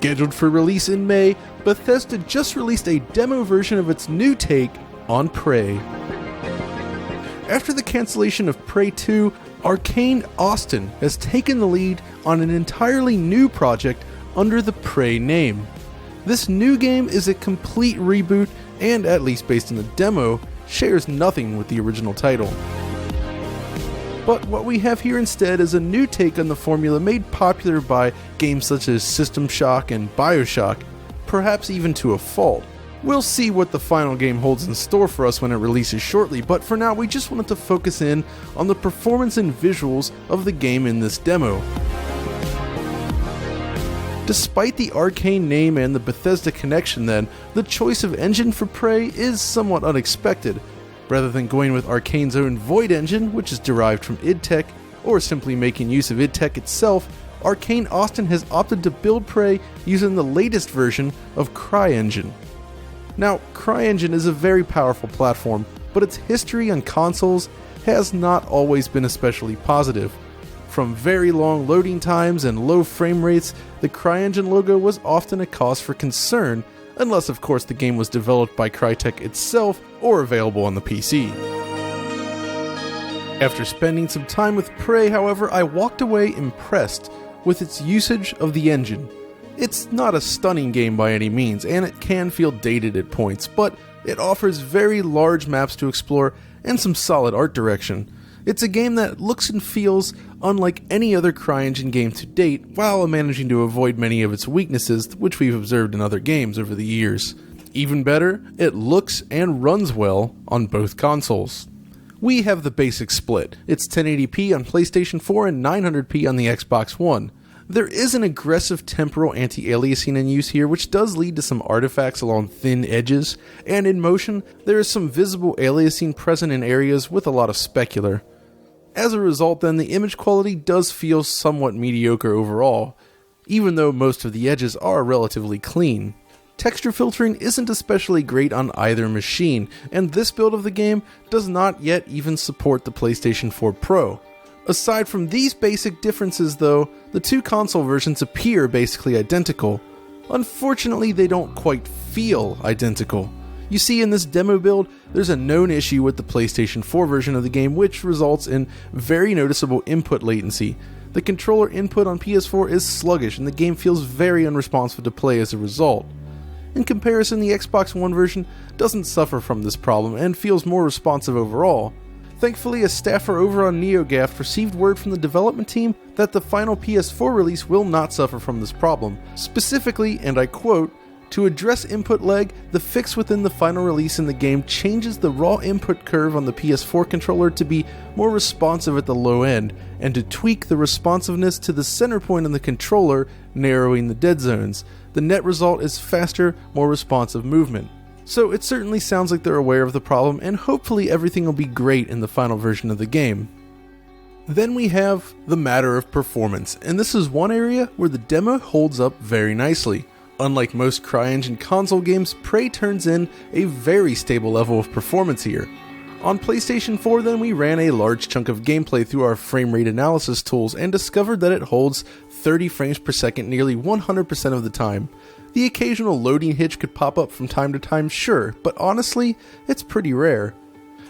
Scheduled for release in May, Bethesda just released a demo version of its new take on Prey. After the cancellation of Prey 2, Arcane Austin has taken the lead on an entirely new project under the Prey name. This new game is a complete reboot and, at least based on the demo, shares nothing with the original title. But what we have here instead is a new take on the formula made popular by games such as System Shock and BioShock, perhaps even to a fault. We'll see what the final game holds in store for us when it releases shortly, but for now we just wanted to focus in on the performance and visuals of the game in this demo. Despite the Arcane name and the Bethesda connection then, the choice of engine for Prey is somewhat unexpected. Rather than going with Arcane's own Void engine, which is derived from id Tech, or simply making use of id Tech itself, Arcane Austin has opted to build Prey using the latest version of CryEngine. Now, CryEngine is a very powerful platform, but its history on consoles has not always been especially positive. From very long loading times and low frame rates, the CryEngine logo was often a cause for concern, unless of course the game was developed by Crytek itself or available on the PC. After spending some time with Prey, however, I walked away impressed with its usage of the engine. It's not a stunning game by any means, and it can feel dated at points, but it offers very large maps to explore and some solid art direction. It's a game that looks and feels unlike any other CryEngine game to date, while managing to avoid many of its weaknesses which we've observed in other games over the years. Even better, it looks and runs well on both consoles. We have the basic split. It's 1080p on PlayStation 4 and 900p on the Xbox One. There is an aggressive temporal anti-aliasing in use here, which does lead to some artifacts along thin edges, and in motion, there is some visible aliasing present in areas with a lot of specular. As a result then, the image quality does feel somewhat mediocre overall, even though most of the edges are relatively clean. Texture filtering isn't especially great on either machine, and this build of the game does not yet even support the PlayStation 4 Pro. Aside from these basic differences though, the two console versions appear basically identical. Unfortunately, they don't quite feel identical. You see, in this demo build, there's a known issue with the PlayStation 4 version of the game which results in very noticeable input latency. The controller input on PS4 is sluggish and the game feels very unresponsive to play as a result. In comparison, the Xbox One version doesn't suffer from this problem and feels more responsive overall. Thankfully, a staffer over on NeoGAF received word from the development team that the final PS4 release will not suffer from this problem. Specifically, and I quote, "To address input lag, the fix within the final release in the game changes the raw input curve on the PS4 controller to be more responsive at the low end, and to tweak the responsiveness to the center point on the controller, narrowing the dead zones. The net result is faster, more responsive movement." So it certainly sounds like they're aware of the problem, and hopefully everything will be great in the final version of the game. Then we have the matter of performance, and this is one area where the demo holds up very nicely. Unlike most CryEngine console games, Prey turns in a very stable level of performance here. On PlayStation 4 then, we ran a large chunk of gameplay through our frame rate analysis tools and discovered that it holds 30 frames per second nearly 100% of the time. The occasional loading hitch could pop up from time to time, sure, but honestly, it's pretty rare.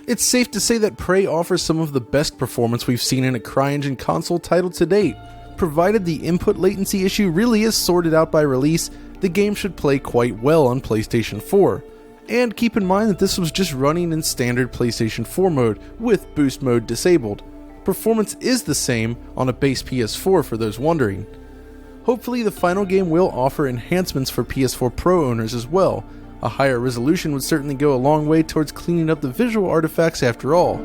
It's safe to say that Prey offers some of the best performance we've seen in a CryEngine console title to date. Provided the input latency issue really is sorted out by release, the game should play quite well on PlayStation 4. And keep in mind that this was just running in standard PlayStation 4 mode, with boost mode disabled. Performance is the same on a base PS4 for those wondering. Hopefully the final game will offer enhancements for PS4 Pro owners as well. A higher resolution would certainly go a long way towards cleaning up the visual artifacts after all.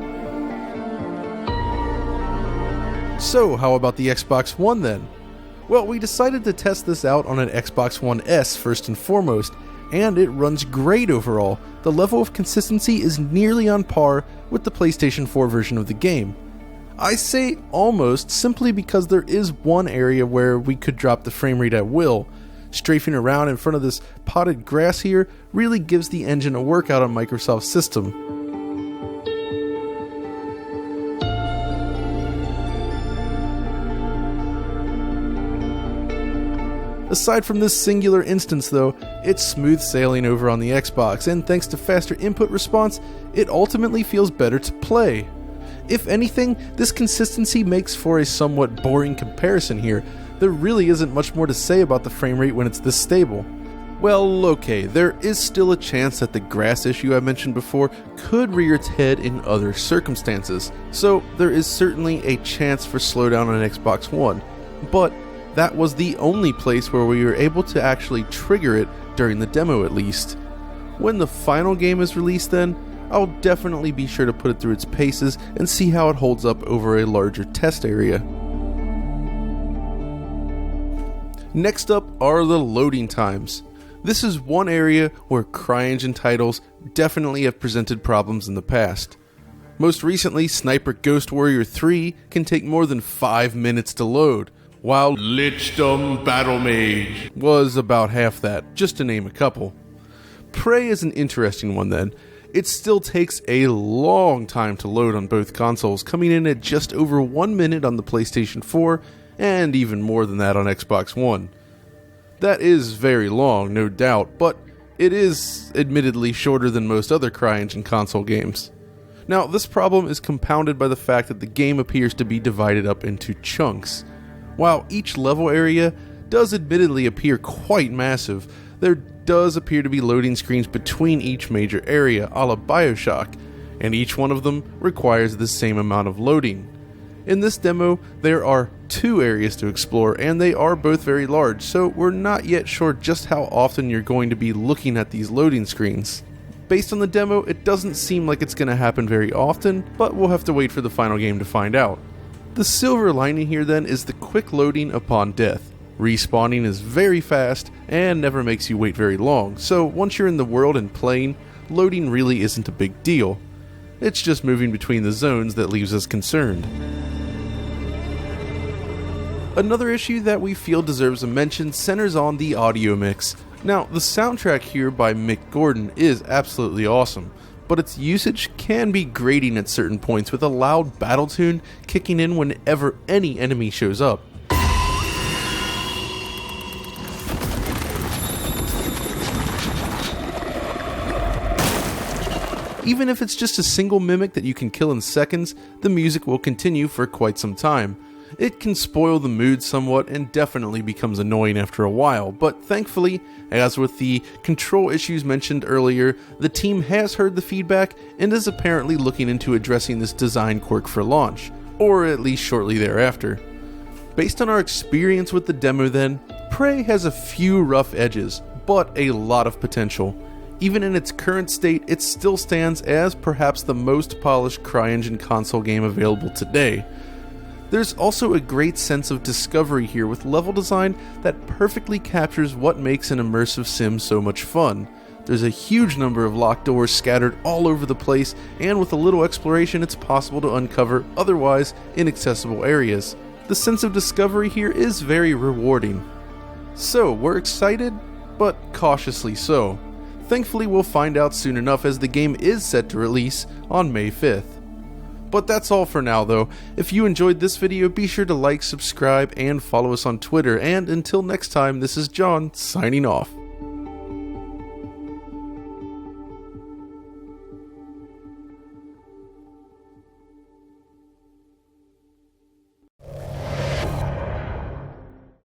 So how about the Xbox One then? Well, we decided to test this out on an Xbox One S first and foremost, and it runs great overall. The level of consistency is nearly on par with the PlayStation 4 version of the game. I say almost simply because there is one area where we could drop the frame rate at will. Strafing around in front of this potted grass here really gives the engine a workout on Microsoft's system. Aside from this singular instance though, it's smooth sailing over on the Xbox, and thanks to faster input response, it ultimately feels better to play. If anything, this consistency makes for a somewhat boring comparison here. There really isn't much more to say about the frame rate when it's this stable. Well, okay, there is still a chance that the grass issue I mentioned before could rear its head in other circumstances, so there is certainly a chance for slowdown on Xbox One, but that was the only place where we were able to actually trigger it during the demo at least. When the final game is released then, I'll definitely be sure to put it through its paces and see how it holds up over a larger test area. Next up are the loading times. This is one area where CryEngine titles definitely have presented problems in the past. Most recently, Sniper Ghost Warrior 3 can take more than 5 minutes to load, while Lichdom Battle Mage was about half that, just to name a couple. Prey is an interesting one then. It still takes a long time to load on both consoles, coming in at just over 1 minute on the PlayStation 4, and even more than that on Xbox One. That is very long, no doubt, but it is admittedly shorter than most other CryEngine console games. Now, this problem is compounded by the fact that the game appears to be divided up into chunks. While each level area does admittedly appear quite massive, there does appear to be loading screens between each major area, a la Bioshock, and each one of them requires the same amount of loading. In this demo, there are 2 areas to explore, and they are both very large, so we're not yet sure just how often you're going to be looking at these loading screens. Based on the demo, it doesn't seem like it's going to happen very often, but we'll have to wait for the final game to find out. The silver lining here then is the quick loading upon death. Respawning is very fast and never makes you wait very long, so once you're in the world and playing, loading really isn't a big deal. It's just moving between the zones that leaves us concerned. Another issue that we feel deserves a mention centers on the audio mix. Now, the soundtrack here by Mick Gordon is absolutely awesome, but its usage can be grating at certain points, with a loud battle tune kicking in whenever any enemy shows up. Even if it's just a single mimic that you can kill in seconds, the music will continue for quite some time. It can spoil the mood somewhat and definitely becomes annoying after a while, but thankfully, as with the control issues mentioned earlier, the team has heard the feedback and is apparently looking into addressing this design quirk for launch, or at least shortly thereafter. Based on our experience with the demo then, Prey has a few rough edges, but a lot of potential. Even in its current state, it still stands as perhaps the most polished CryEngine console game available today. There's also a great sense of discovery here with level design that perfectly captures what makes an immersive sim so much fun. There's a huge number of locked doors scattered all over the place, and with a little exploration it's possible to uncover otherwise inaccessible areas. The sense of discovery here is very rewarding. So, we're excited, but cautiously so. Thankfully we'll find out soon enough, as the game is set to release on May 5th. But that's all for now though. If you enjoyed this video, be sure to like, subscribe, and follow us on Twitter, and until next time, this is John, signing off.